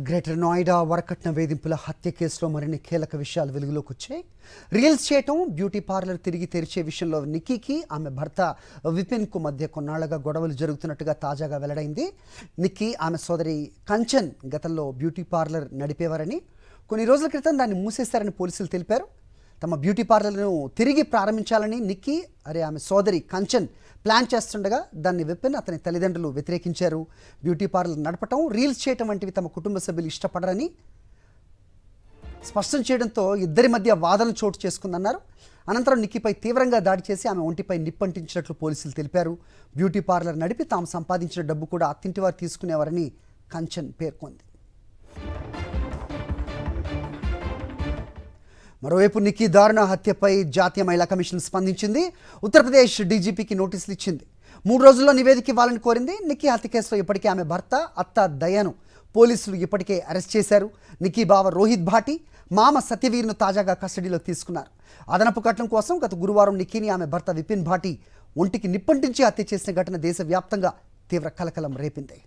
Greater Noida వరకట్న వేధింపుల హత్య కేసులో మరిన్ని కీలక విషయాలు వెలుగులోకి వచ్చాయి. రీల్స్ చేయటం, బ్యూటీ పార్లర్ తిరిగి తెరిచే విషయంలో నిక్కీకి ఆమె భర్త విపిన్కు మధ్య కొన్నాళ్లుగా గొడవలు జరుగుతున్నట్టుగా తాజాగా వెల్లడైంది. నిక్కీ ఆమె సోదరి కంచన్ గతంలో బ్యూటీ పార్లర్ నడిపేవారని, కొన్ని రోజుల క్రితం దాన్ని మూసేశారని పోలీసులు తెలిపారు. తమ బ్యూటీ పార్లర్ను తిరిగి ప్రారంభించాలని నిక్కీ ఆమె సోదరి కంచన్ ప్లాన్ చేస్తుండగా దాన్ని విపిన్ అతని తల్లిదండ్రులు వ్యతిరేకించారు. బ్యూటీ పార్లర్ నడపటం, రీల్స్ చేయటం వంటివి తమ కుటుంబ సభ్యులు ఇష్టపడరని స్పష్టం చేయడంతో ఇద్దరి మధ్య వాదన చోటు చేసుకుందన్నారు. అనంతరం నిక్కీపై తీవ్రంగా దాడి చేసి ఆమె ఒంటిపై నిప్పంటించినట్లు పోలీసులు తెలిపారు. బ్యూటీ పార్లర్ నడిపి తాము సంపాదించిన డబ్బు కూడా అత్తింటి వారు తీసుకునేవారని కంచన్ పేర్కొంది. మరోవైపు నిక్కీ దారుణ హత్యపై జాతీయ మహిళా కమిషన్ స్పందించింది. ఉత్తరప్రదేశ్ డీజీపీకి నోటీసులు ఇచ్చింది. 3 రోజుల్లో నివేదిక ఇవ్వాలని కోరింది. నిక్కీ హత్య కేసులో ఇప్పటికే ఆమె భర్త, అత్త దయను పోలీసులు ఇప్పటికే అరెస్ట్ చేశారు. నిక్కీ బావ రోహిత్ భాటి, మామ సత్యవీర్ను తాజాగా కస్టడీలోకి తీసుకున్నారు. అదనపు కట్నం కోసం గత గురువారం నిక్కీని ఆమె భర్త విపిన్ భాటి ఒంటికి నిప్పంటించి హత్య చేసిన ఘటన దేశవ్యాప్తంగా తీవ్ర కలకలం రేపింది.